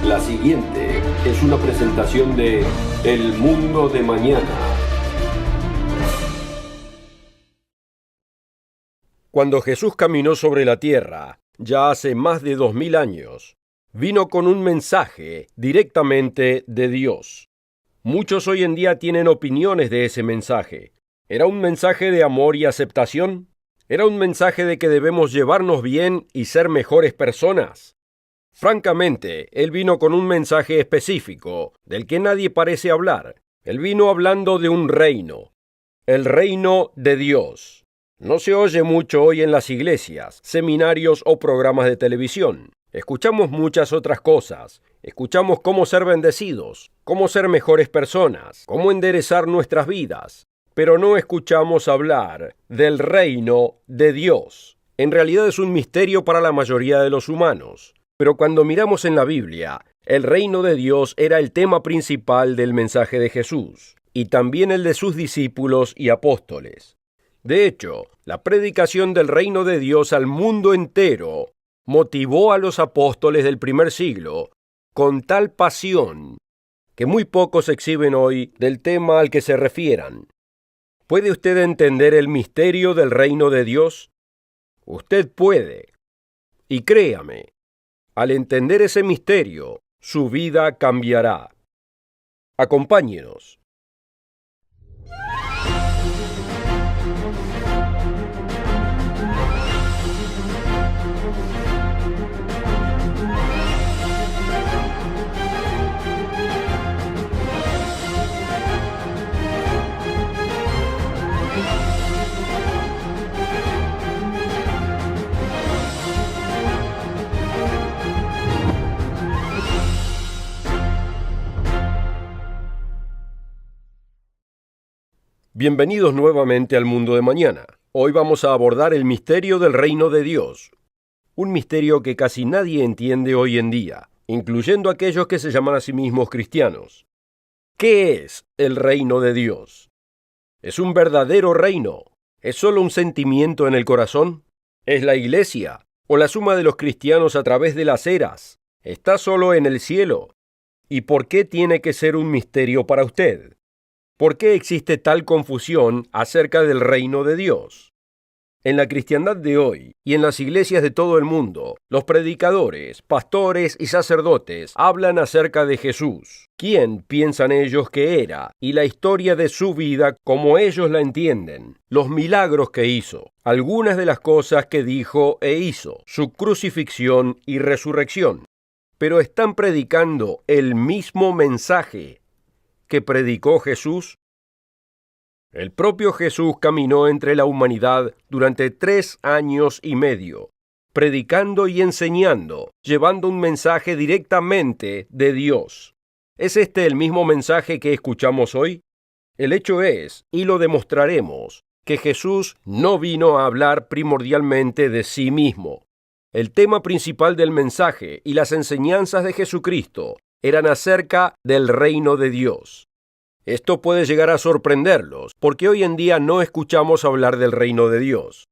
La siguiente es una presentación de El Mundo de Mañana. Cuando Jesús caminó sobre la tierra, ya hace más de 2000 años, vino con un mensaje directamente de Dios. Muchos hoy en día tienen opiniones de ese mensaje. ¿Era un mensaje de amor y aceptación? ¿Era un mensaje de que debemos llevarnos bien y ser mejores personas? Francamente, él vino con un mensaje específico, del que nadie parece hablar. Él vino hablando de un reino, el reino de Dios. No se oye mucho hoy en las iglesias, seminarios o programas de televisión. Escuchamos muchas otras cosas. Escuchamos cómo ser bendecidos, cómo ser mejores personas, cómo enderezar nuestras vidas. Pero no escuchamos hablar del reino de Dios. En realidad es un misterio para la mayoría de los humanos. Pero cuando miramos en la Biblia, el reino de Dios era el tema principal del mensaje de Jesús, y también el de sus discípulos y apóstoles. De hecho, la predicación del reino de Dios al mundo entero motivó a los apóstoles del primer siglo con tal pasión que muy pocos exhiben hoy del tema al que se refieran. ¿Puede usted entender el misterio del reino de Dios? Usted puede. Y créame, al entender ese misterio, su vida cambiará. Acompáñenos. Bienvenidos nuevamente al Mundo de Mañana. Hoy vamos a abordar el misterio del reino de Dios. Un misterio que casi nadie entiende hoy en día, incluyendo aquellos que se llaman a sí mismos cristianos. ¿Qué es el reino de Dios? ¿Es un verdadero reino? ¿Es solo un sentimiento en el corazón? ¿Es la iglesia? ¿O la suma de los cristianos a través de las eras? ¿Está solo en el cielo? ¿Y por qué tiene que ser un misterio para usted? ¿Por qué existe tal confusión acerca del reino de Dios? En la cristiandad de hoy y en las iglesias de todo el mundo, los predicadores, pastores y sacerdotes hablan acerca de Jesús, quién piensan ellos que era, y la historia de su vida como ellos la entienden, los milagros que hizo, algunas de las cosas que dijo e hizo, su crucifixión y resurrección. Pero están predicando el mismo mensaje que predicó Jesús. El propio Jesús caminó entre la humanidad durante 3 años y medio, predicando y enseñando, llevando un mensaje directamente de Dios. ¿Es este el mismo mensaje que escuchamos hoy? El hecho es, y lo demostraremos, que Jesús no vino a hablar primordialmente de sí mismo. El tema principal del mensaje y las enseñanzas de Jesucristo eran acerca del reino de Dios. Esto puede llegar a sorprenderlos, porque hoy en día no escuchamos hablar del reino de Dios.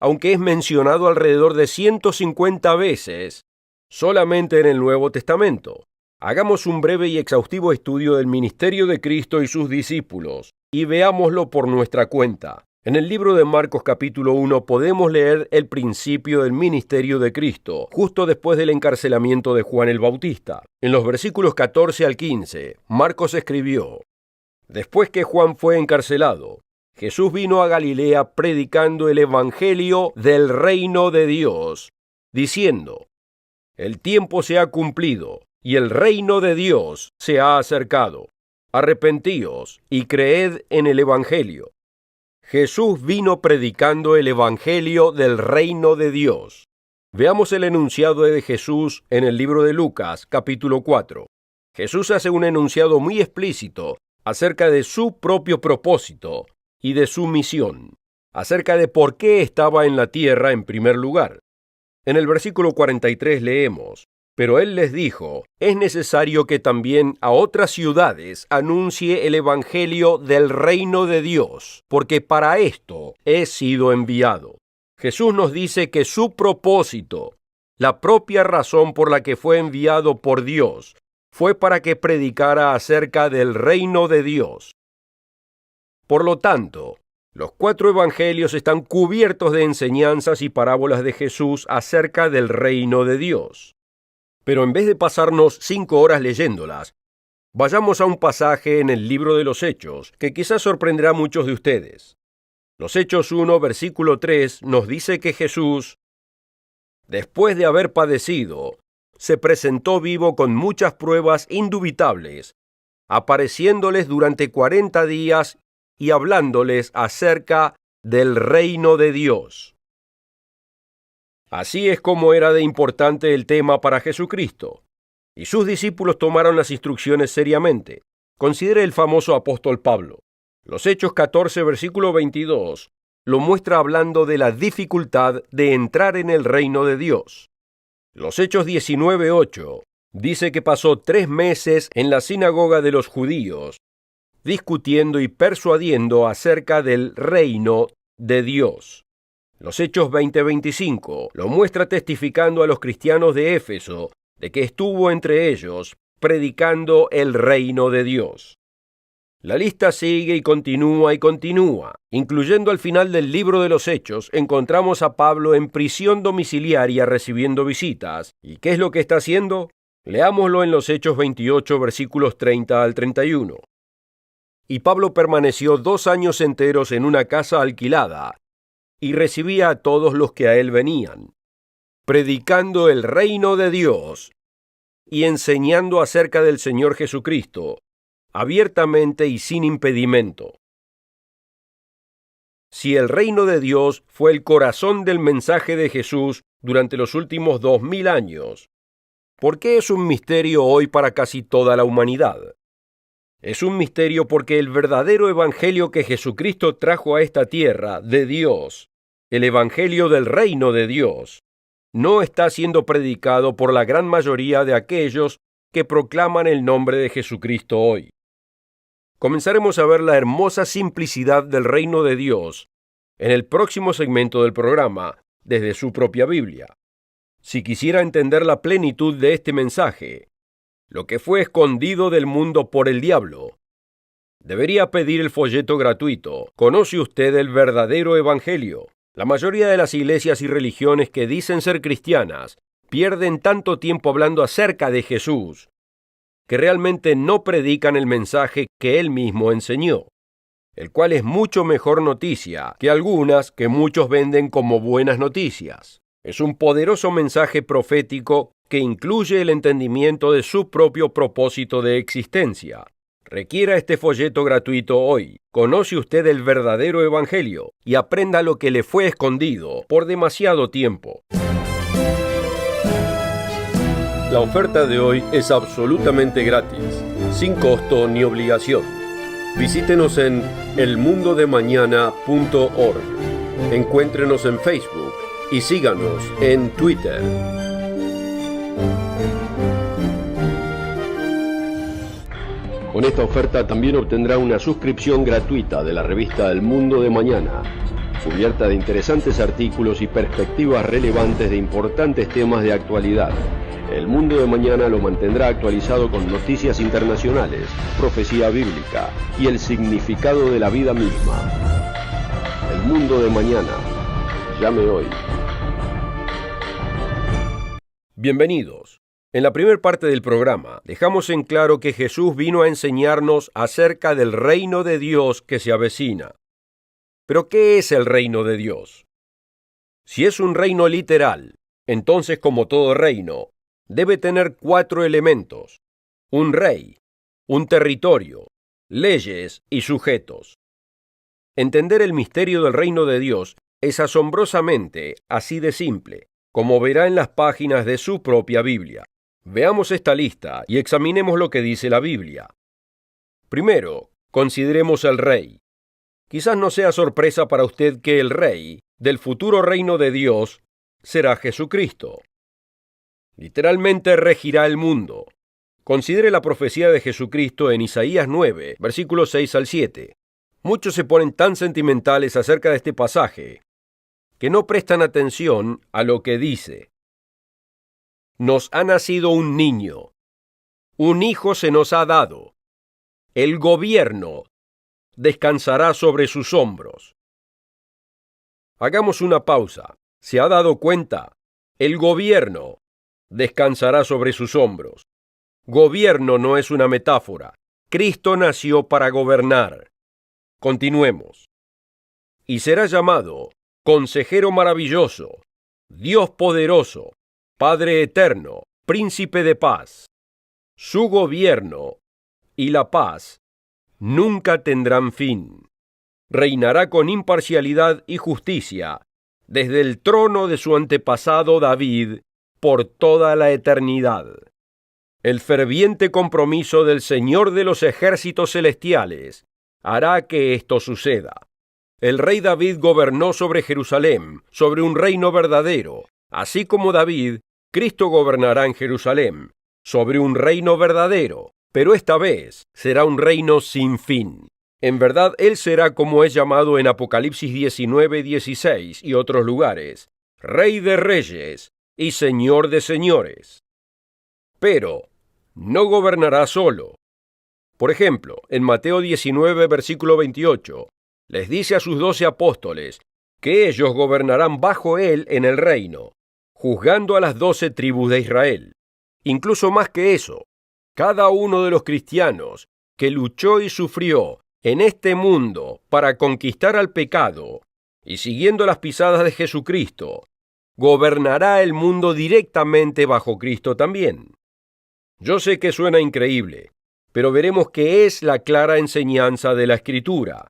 Aunque es mencionado alrededor de 150 veces, solamente en el Nuevo Testamento. Hagamos un breve y exhaustivo estudio del ministerio de Cristo y sus discípulos, y veámoslo por nuestra cuenta. En el libro de Marcos capítulo 1 podemos leer el principio del ministerio de Cristo, justo después del encarcelamiento de Juan el Bautista. En los versículos 14 al 15, Marcos escribió: Después que Juan fue encarcelado, Jesús vino a Galilea predicando el evangelio del reino de Dios, diciendo: El tiempo se ha cumplido y el reino de Dios se ha acercado. Arrepentíos y creed en el evangelio. Jesús vino predicando el evangelio del reino de Dios. Veamos el enunciado de Jesús en el libro de Lucas, capítulo 4. Jesús hace un enunciado muy explícito acerca de su propio propósito y de su misión, acerca de por qué estaba en la tierra en primer lugar. En el versículo 43 leemos: Pero él les dijo, es necesario que también a otras ciudades anuncie el evangelio del reino de Dios, porque para esto he sido enviado. Jesús nos dice que su propósito, la propia razón por la que fue enviado por Dios, fue para que predicara acerca del reino de Dios. Por lo tanto, los 4 evangelios están cubiertos de enseñanzas y parábolas de Jesús acerca del reino de Dios. Pero en vez de pasarnos 5 horas leyéndolas, vayamos a un pasaje en el libro de los Hechos que quizás sorprenderá a muchos de ustedes. Los Hechos 1, versículo 3, nos dice que Jesús, después de haber padecido, se presentó vivo con muchas pruebas indubitables, apareciéndoles durante 40 días y hablándoles acerca del reino de Dios. Así es como era de importante el tema para Jesucristo, y sus discípulos tomaron las instrucciones seriamente. Considere el famoso apóstol Pablo. Los Hechos 14, versículo 22, lo muestra hablando de la dificultad de entrar en el reino de Dios. Los Hechos 19, 8, dice que pasó 3 meses en la sinagoga de los judíos, discutiendo y persuadiendo acerca del reino de Dios. Los Hechos 20:25 lo muestra testificando a los cristianos de Éfeso de que estuvo entre ellos predicando el reino de Dios. La lista sigue y continúa, incluyendo al final del libro de los Hechos, encontramos a Pablo en prisión domiciliaria recibiendo visitas. ¿Y qué es lo que está haciendo? Leámoslo en los Hechos 28, versículos 30 al 31. Y Pablo permaneció 2 años enteros en una casa alquilada, y recibía a todos los que a él venían, predicando el reino de Dios y enseñando acerca del Señor Jesucristo, abiertamente y sin impedimento. Si el reino de Dios fue el corazón del mensaje de Jesús durante los últimos 2000 años, ¿por qué es un misterio hoy para casi toda la humanidad? Es un misterio porque el verdadero evangelio que Jesucristo trajo a esta tierra de Dios, el evangelio del reino de Dios, no está siendo predicado por la gran mayoría de aquellos que proclaman el nombre de Jesucristo hoy. Comenzaremos a ver la hermosa simplicidad del reino de Dios en el próximo segmento del programa, desde su propia Biblia. Si quisiera entender la plenitud de este mensaje, lo que fue escondido del mundo por el diablo, debería pedir el folleto gratuito. ¿Conoce usted el verdadero evangelio? La mayoría de las iglesias y religiones que dicen ser cristianas pierden tanto tiempo hablando acerca de Jesús que realmente no predican el mensaje que él mismo enseñó, el cual es mucho mejor noticia que algunas que muchos venden como buenas noticias. Es un poderoso mensaje profético que incluye el entendimiento de su propio propósito de existencia. Requiera este folleto gratuito hoy. Conoce usted el verdadero evangelio y aprenda lo que le fue escondido por demasiado tiempo. La oferta de hoy es absolutamente gratis, sin costo ni obligación. Visítenos en elmundodemañana.org. Encuéntrenos en Facebook y síganos en Twitter. Con esta oferta también obtendrá una suscripción gratuita de la revista El Mundo de Mañana, cubierta de interesantes artículos y perspectivas relevantes de importantes temas de actualidad. El Mundo de Mañana lo mantendrá actualizado con noticias internacionales, profecía bíblica y el significado de la vida misma. El Mundo de Mañana. Llame hoy. Bienvenidos. En la primera parte del programa, dejamos en claro que Jesús vino a enseñarnos acerca del reino de Dios que se avecina. ¿Pero qué es el reino de Dios? Si es un reino literal, entonces, como todo reino, debe tener 4 elementos: un rey, un territorio, leyes y sujetos. Entender el misterio del reino de Dios es asombrosamente así de simple, como verá en las páginas de su propia Biblia. Veamos esta lista y examinemos lo que dice la Biblia. Primero, consideremos el rey. Quizás no sea sorpresa para usted que el rey del futuro reino de Dios será Jesucristo. Literalmente regirá el mundo. Considere la profecía de Jesucristo en Isaías 9, versículos 6 al 7. Muchos se ponen tan sentimentales acerca de este pasaje que no prestan atención a lo que dice. Nos ha nacido un niño, Un hijo se nos ha dado. El gobierno descansará sobre sus hombros. Hagamos una pausa. ¿Se ha dado cuenta? El gobierno descansará sobre sus hombros. Gobierno no es una metáfora. Cristo nació para gobernar. Continuemos. Y será llamado Consejero Maravilloso, Dios Poderoso, Padre Eterno, Príncipe de Paz. Su gobierno y la paz nunca tendrán fin. Reinará con imparcialidad y justicia desde el trono de su antepasado David por toda la eternidad. El ferviente compromiso del Señor de los ejércitos celestiales hará que esto suceda. El rey David gobernó sobre Jerusalén, sobre un reino verdadero. Así como David, Cristo gobernará en Jerusalén, sobre un reino verdadero, pero esta vez será un reino sin fin. En verdad, Él será como es llamado en Apocalipsis 19:16 y otros lugares, Rey de reyes y Señor de señores. Pero no gobernará solo. Por ejemplo, en Mateo 19, versículo 28, les dice a sus 12 apóstoles que ellos gobernarán bajo Él en el reino, juzgando a las 12 tribus de Israel. Incluso más que eso, cada uno de los cristianos que luchó y sufrió en este mundo para conquistar al pecado, y siguiendo las pisadas de Jesucristo, gobernará el mundo directamente bajo Cristo también. Yo sé que suena increíble, pero veremos que es la clara enseñanza de la Escritura.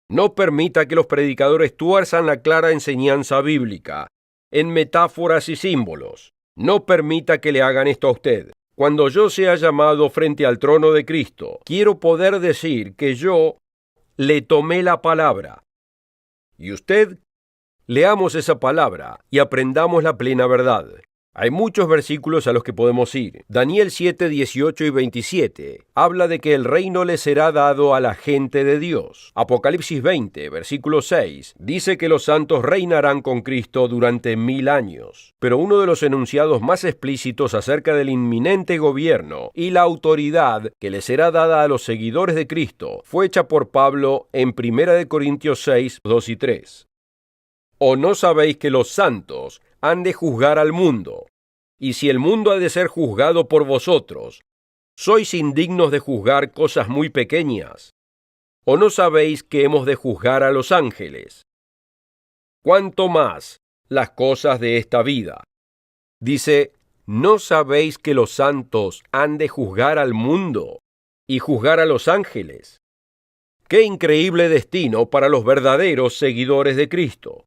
No permita que los predicadores tuerzan la clara enseñanza bíblica en metáforas y símbolos. No permita que le hagan esto a usted. Cuando yo sea llamado frente al trono de Cristo, quiero poder decir que yo le tomé la palabra. Y usted, leamos esa palabra y aprendamos la plena verdad. Hay muchos versículos a los que podemos ir. Daniel 7, 18 y 27 habla de que el reino le será dado a la gente de Dios. Apocalipsis 20, versículo 6, dice que los santos reinarán con Cristo durante 1000 años. Pero uno de los enunciados más explícitos acerca del inminente gobierno y la autoridad que le será dada a los seguidores de Cristo fue hecha por Pablo en 1 Corintios 6, 2 y 3. ¿O no sabéis que los santos han de juzgar al mundo? Y si el mundo ha de ser juzgado por vosotros, ¿sois indignos de juzgar cosas muy pequeñas? ¿O no sabéis que hemos de juzgar a los ángeles? ¿Cuánto más las cosas de esta vida? Dice, ¿no sabéis que los santos han de juzgar al mundo y juzgar a los ángeles? ¡Qué increíble destino para los verdaderos seguidores de Cristo!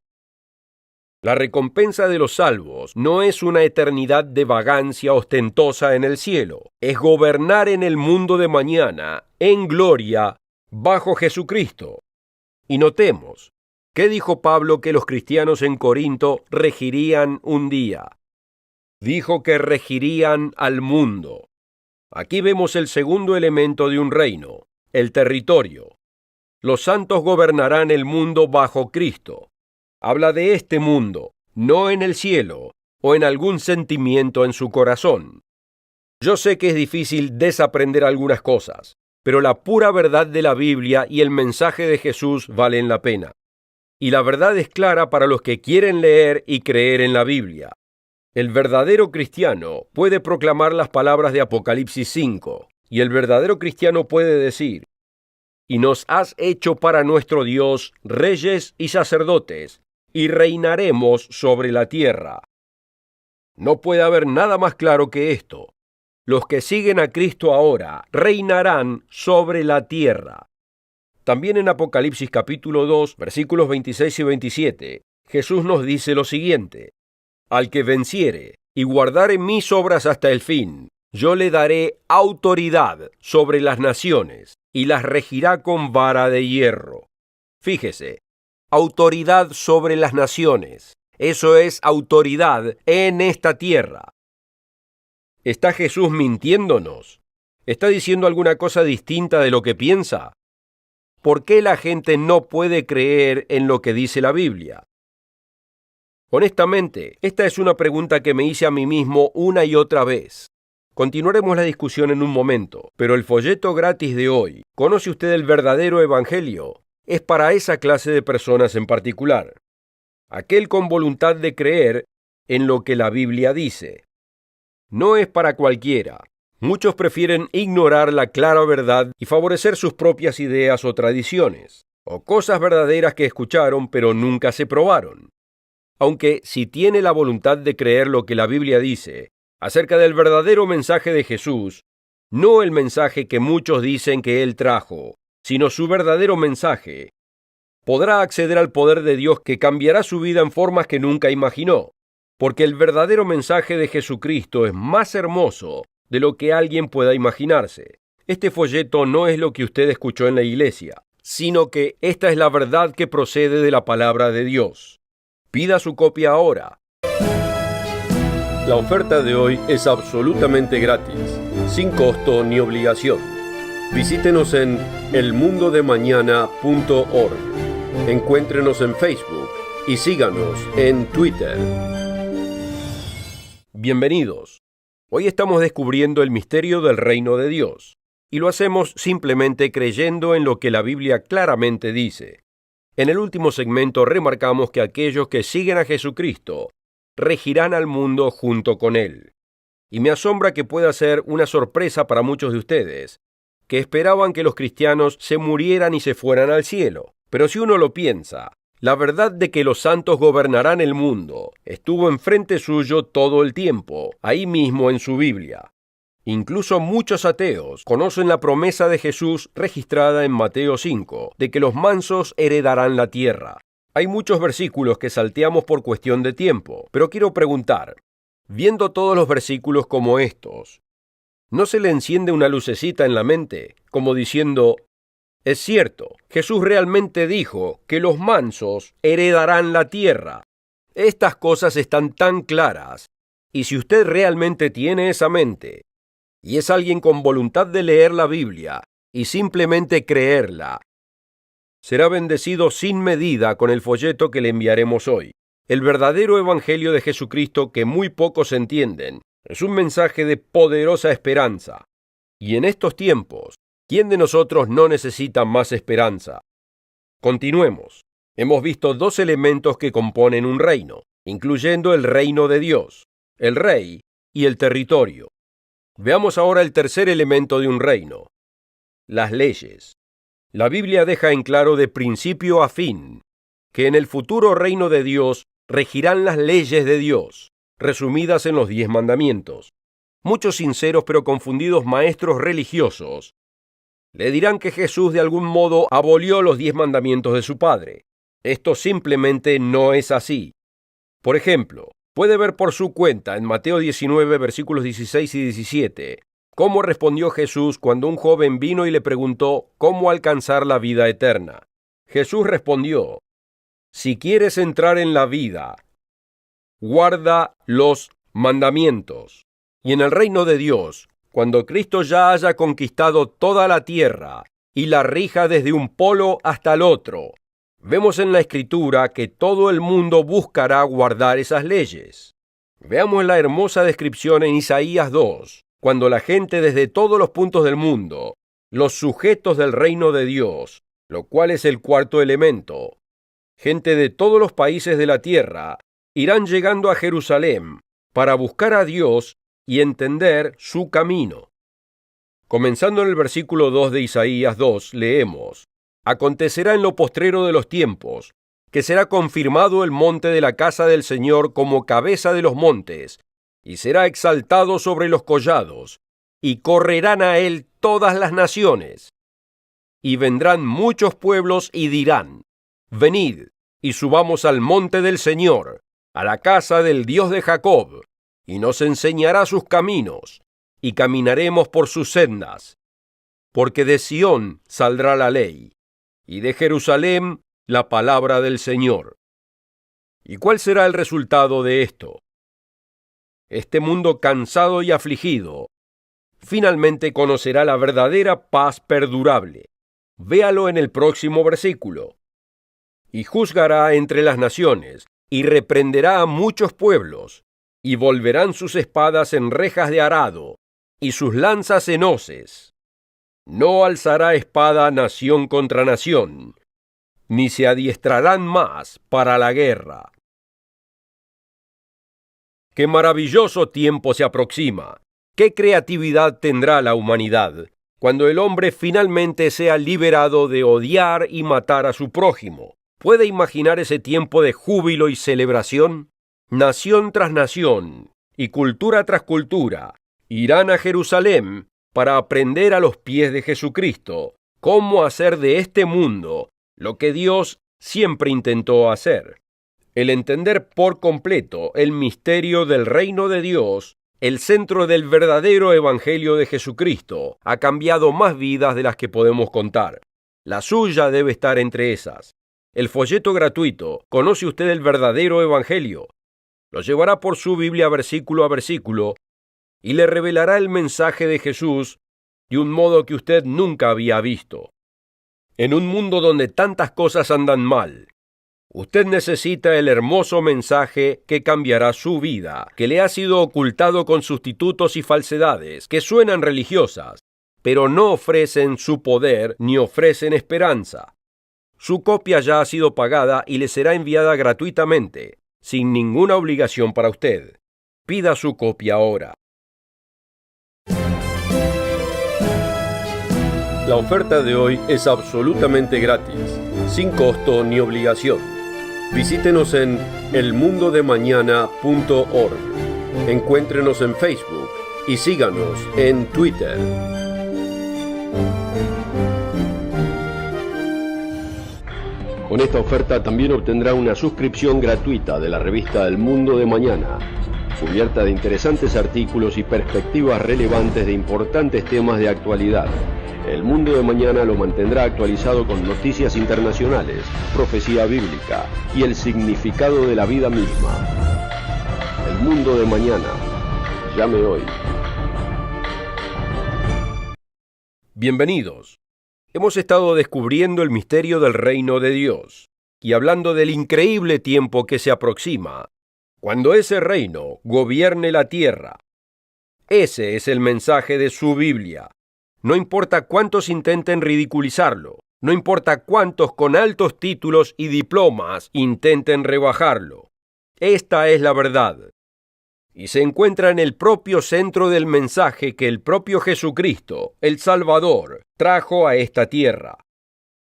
La recompensa de los salvos no es una eternidad de vagancia ostentosa en el cielo, es gobernar en el mundo de mañana, en gloria, bajo Jesucristo. Y notemos, ¿qué dijo Pablo que los cristianos en Corinto regirían un día? Dijo que regirían al mundo. Aquí vemos el segundo elemento de un reino, el territorio. Los santos gobernarán el mundo bajo Cristo. Habla de este mundo, no en el cielo o en algún sentimiento en su corazón. Yo sé que es difícil desaprender algunas cosas, pero la pura verdad de la Biblia y el mensaje de Jesús valen la pena. Y la verdad es clara para los que quieren leer y creer en la Biblia. El verdadero cristiano puede proclamar las palabras de Apocalipsis 5, y el verdadero cristiano puede decir, «Y nos has hecho para nuestro Dios reyes y sacerdotes, y reinaremos sobre la tierra». No puede haber nada más claro que esto. Los que siguen a Cristo ahora reinarán sobre la tierra. También en Apocalipsis capítulo 2, versículos 26 y 27, Jesús nos dice lo siguiente: «Al que venciere y guardare mis obras hasta el fin, yo le daré autoridad sobre las naciones, y las regirá con vara de hierro». Fíjese, autoridad sobre las naciones. Eso es autoridad en esta tierra. ¿Está Jesús mintiéndonos? ¿Está diciendo alguna cosa distinta de lo que piensa? ¿Por qué la gente no puede creer en lo que dice la Biblia? Honestamente, esta es una pregunta que me hice a mí mismo una y otra vez. Continuaremos la discusión en un momento, pero el folleto gratis de hoy, ¿conoce usted el verdadero evangelio?, es para esa clase de personas en particular. Aquel con voluntad de creer en lo que la Biblia dice. No es para cualquiera. Muchos prefieren ignorar la clara verdad y favorecer sus propias ideas o tradiciones, o cosas verdaderas que escucharon pero nunca se probaron. Aunque si tiene la voluntad de creer lo que la Biblia dice acerca del verdadero mensaje de Jesús, no el mensaje que muchos dicen que Él trajo, sino su verdadero mensaje, podrá acceder al poder de Dios que cambiará su vida en formas que nunca imaginó, porque el verdadero mensaje de Jesucristo es más hermoso de lo que alguien pueda imaginarse. Este folleto no es lo que usted escuchó en la iglesia, sino que esta es la verdad que procede de la palabra de Dios. Pida su copia ahora. La oferta de hoy es absolutamente gratis, sin costo ni obligación. Visítenos en elmundodemañana.org. Encuéntrenos en Facebook y síganos en Twitter. Bienvenidos. Hoy estamos descubriendo el misterio del reino de Dios, y lo hacemos simplemente creyendo en lo que la Biblia claramente dice. En el último segmento remarcamos que aquellos que siguen a Jesucristo regirán al mundo junto con Él. Y me asombra que pueda ser una sorpresa para muchos de ustedes, que esperaban que los cristianos se murieran y se fueran al cielo. Pero si uno lo piensa, la verdad de que los santos gobernarán el mundo estuvo enfrente suyo todo el tiempo, ahí mismo en su Biblia. Incluso muchos ateos conocen la promesa de Jesús registrada en Mateo 5, de que los mansos heredarán la tierra. Hay muchos versículos que salteamos por cuestión de tiempo, pero quiero preguntar, viendo todos los versículos como estos, ¿no se le enciende una lucecita en la mente, como diciendo, es cierto, Jesús realmente dijo que los mansos heredarán la tierra? Estas cosas están tan claras, y si usted realmente tiene esa mente, y es alguien con voluntad de leer la Biblia y simplemente creerla, será bendecido sin medida con el folleto que le enviaremos hoy. El verdadero evangelio de Jesucristo que muy pocos entienden es un mensaje de poderosa esperanza. Y en estos tiempos, ¿quién de nosotros no necesita más esperanza? Continuemos. Hemos visto dos elementos que componen un reino, incluyendo el reino de Dios, el rey y el territorio. Veamos ahora el tercer elemento de un reino, las leyes. La Biblia deja en claro de principio a fin que en el futuro reino de Dios regirán las leyes de Dios, resumidas en los 10 mandamientos. Muchos sinceros pero confundidos maestros religiosos le dirán que Jesús de algún modo abolió los 10 mandamientos de su Padre. Esto simplemente no es así. Por ejemplo, puede ver por su cuenta en Mateo 19, versículos 16 y 17, cómo respondió Jesús cuando un joven vino y le preguntó cómo alcanzar la vida eterna. Jesús respondió, si quieres entrar en la vida, guarda los mandamientos. Y en el reino de Dios, cuando Cristo ya haya conquistado toda la tierra y la rija desde un polo hasta el otro, vemos en la Escritura que todo el mundo buscará guardar esas leyes. Veamos la hermosa descripción en Isaías 2, cuando la gente desde todos los puntos del mundo, los sujetos del reino de Dios, lo cual es el cuarto elemento, gente de todos los países de la tierra, irán llegando a Jerusalén para buscar a Dios y entender su camino. Comenzando en el versículo 2 de Isaías 2, leemos, acontecerá en lo postrero de los tiempos, que será confirmado el monte de la casa del Señor como cabeza de los montes, y será exaltado sobre los collados, y correrán a él todas las naciones. Y vendrán muchos pueblos y dirán, venid, y subamos al monte del Señor, a la casa del Dios de Jacob, y nos enseñará sus caminos, y caminaremos por sus sendas. Porque de Sión saldrá la ley, y de Jerusalén la palabra del Señor. ¿Y cuál será el resultado de esto? Este mundo cansado y afligido finalmente conocerá la verdadera paz perdurable. Véalo en el próximo versículo. Y juzgará entre las naciones, y reprenderá a muchos pueblos, y volverán sus espadas en rejas de arado, y sus lanzas en hoces. No alzará espada nación contra nación, ni se adiestrarán más para la guerra. ¡Qué maravilloso tiempo se aproxima! ¡Qué creatividad tendrá la humanidad cuando el hombre finalmente sea liberado de odiar y matar a su prójimo! ¿Puede imaginar ese tiempo de júbilo y celebración? Nación tras nación y cultura tras cultura irán a Jerusalén para aprender a los pies de Jesucristo cómo hacer de este mundo lo que Dios siempre intentó hacer. El entender por completo el misterio del reino de Dios, el centro del verdadero evangelio de Jesucristo, ha cambiado más vidas de las que podemos contar. La suya debe estar entre esas. El folleto gratuito, ¿conoce usted el verdadero evangelio? Lo llevará por su Biblia versículo a versículo y le revelará el mensaje de Jesús de un modo que usted nunca había visto. En un mundo donde tantas cosas andan mal, usted necesita el hermoso mensaje que cambiará su vida, que le ha sido ocultado con sustitutos y falsedades que suenan religiosas, pero no ofrecen su poder ni ofrecen esperanza. Su copia ya ha sido pagada y le será enviada gratuitamente, sin ninguna obligación para usted. Pida su copia ahora. La oferta de hoy es absolutamente gratis, sin costo ni obligación. Visítenos en elmundodemañana.org. Encuéntrenos en Facebook y síganos en Twitter. Con esta oferta también obtendrá una suscripción gratuita de la revista El Mundo de Mañana, cubierta de interesantes artículos y perspectivas relevantes de importantes temas de actualidad. El Mundo de Mañana lo mantendrá actualizado con noticias internacionales, profecía bíblica y el significado de la vida misma. El Mundo de Mañana. Llame hoy. Bienvenidos. Hemos estado descubriendo el misterio del reino de Dios y hablando del increíble tiempo que se aproxima, cuando ese reino gobierne la tierra. Ese es el mensaje de su Biblia. No importa cuántos intenten ridiculizarlo, no importa cuántos con altos títulos y diplomas intenten rebajarlo. Esta es la verdad. Y se encuentra en el propio centro del mensaje que el propio Jesucristo, el Salvador, trajo a esta tierra.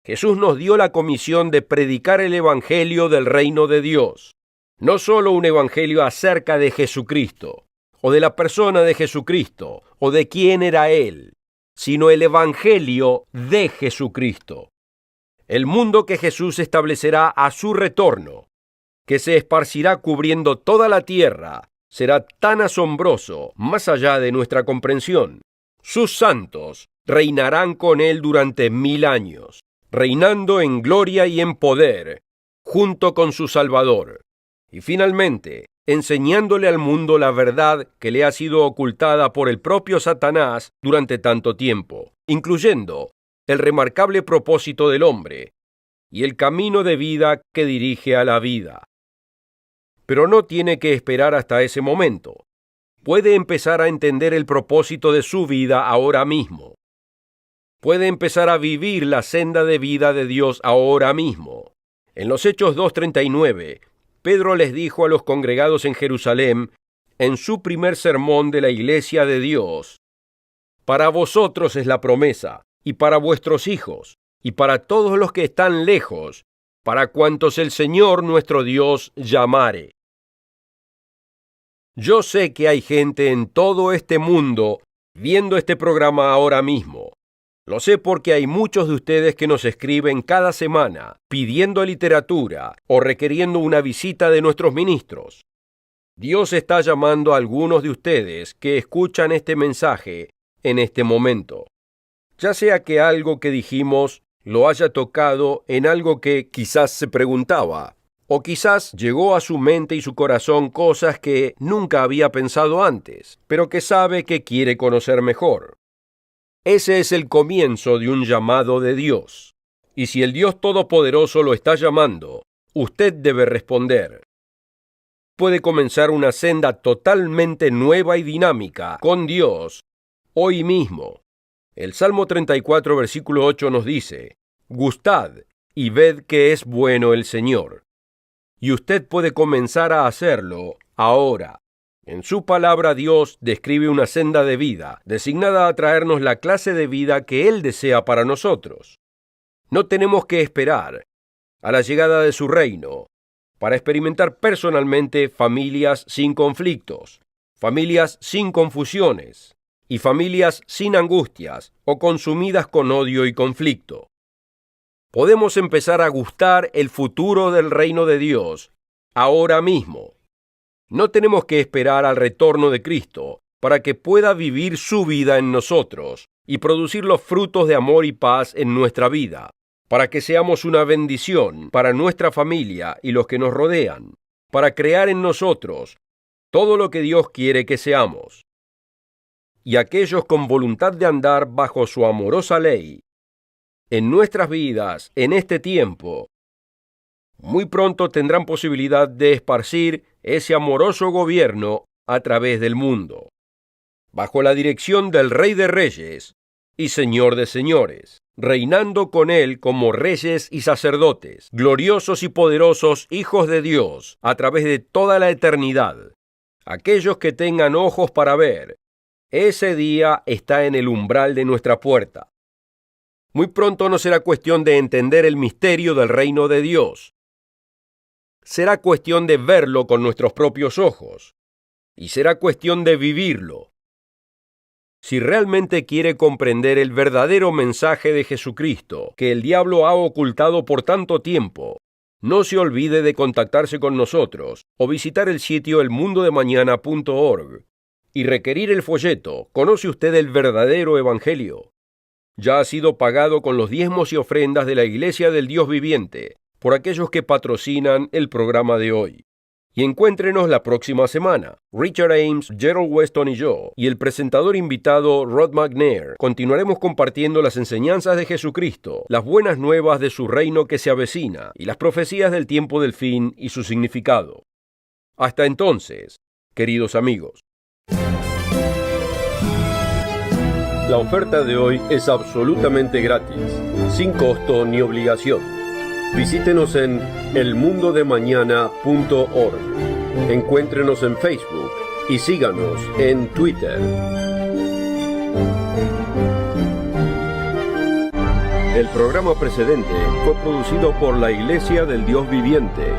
Jesús nos dio la comisión de predicar el evangelio del reino de Dios. No solo un evangelio acerca de Jesucristo, o de la persona de Jesucristo, o de quién era Él, sino el evangelio de Jesucristo. El mundo que Jesús establecerá a su retorno, que se esparcirá cubriendo toda la tierra, será tan asombroso, más allá de nuestra comprensión. Sus santos reinarán con Él durante 1000 años, reinando en gloria y en poder, junto con su Salvador. Y finalmente, enseñándole al mundo la verdad que le ha sido ocultada por el propio Satanás durante tanto tiempo, incluyendo el remarcable propósito del hombre y el camino de vida que dirige a la vida. Pero no tiene que esperar hasta ese momento. Puede empezar a entender el propósito de su vida ahora mismo. Puede empezar a vivir la senda de vida de Dios ahora mismo. En los Hechos 2:39, Pedro les dijo a los congregados en Jerusalén, en su primer sermón de la Iglesia de Dios: para vosotros es la promesa, y para vuestros hijos, y para todos los que están lejos, para cuantos el Señor nuestro Dios llamare. Yo sé que hay gente en todo este mundo viendo este programa ahora mismo. Lo sé porque hay muchos de ustedes que nos escriben cada semana pidiendo literatura o requiriendo una visita de nuestros ministros. Dios está llamando a algunos de ustedes que escuchan este mensaje en este momento. Ya sea que algo que dijimos lo haya tocado en algo que quizás se preguntaba, o quizás llegó a su mente y su corazón cosas que nunca había pensado antes, pero que sabe que quiere conocer mejor. Ese es el comienzo de un llamado de Dios. Y si el Dios Todopoderoso lo está llamando, usted debe responder. Puede comenzar una senda totalmente nueva y dinámica con Dios hoy mismo. El Salmo 34, versículo 8 nos dice: «Gustad y ved que es bueno el Señor». Y usted puede comenzar a hacerlo ahora. En su palabra, Dios describe una senda de vida, designada a traernos la clase de vida que Él desea para nosotros. No tenemos que esperar a la llegada de su reino para experimentar personalmente familias sin conflictos, familias sin confusiones y familias sin angustias o consumidas con odio y conflicto. Podemos empezar a gustar el futuro del reino de Dios ahora mismo. No tenemos que esperar al retorno de Cristo para que pueda vivir su vida en nosotros y producir los frutos de amor y paz en nuestra vida, para que seamos una bendición para nuestra familia y los que nos rodean, para crear en nosotros todo lo que Dios quiere que seamos. Y aquellos con voluntad de andar bajo su amorosa ley en nuestras vidas en este tiempo, muy pronto tendrán posibilidad de esparcir ese amoroso gobierno a través del mundo, bajo la dirección del Rey de Reyes y Señor de Señores, reinando con Él como reyes y sacerdotes, gloriosos y poderosos hijos de Dios, a través de toda la eternidad. Aquellos que tengan ojos para ver, ese día está en el umbral de nuestra puerta. Muy pronto no será cuestión de entender el misterio del reino de Dios. Será cuestión de verlo con nuestros propios ojos, y será cuestión de vivirlo. Si realmente quiere comprender el verdadero mensaje de Jesucristo que el diablo ha ocultado por tanto tiempo, no se olvide de contactarse con nosotros o visitar el sitio elmundodemañana.org y requerir el folleto «¿Conoce usted el verdadero evangelio?». Ya ha sido pagado con los diezmos y ofrendas de la Iglesia del Dios Viviente por aquellos que patrocinan el programa de hoy. Y encuéntrenos la próxima semana. Richard Ames, Gerald Weston y yo, y el presentador invitado Rod McNair, continuaremos compartiendo las enseñanzas de Jesucristo, las buenas nuevas de su reino que se avecina, y las profecías del tiempo del fin y su significado. Hasta entonces, queridos amigos. La oferta de hoy es absolutamente gratis, sin costo ni obligación. Visítenos en elmundodemañana.org. Encuéntrenos en Facebook y síganos en Twitter. El programa precedente fue producido por la Iglesia del Dios Viviente.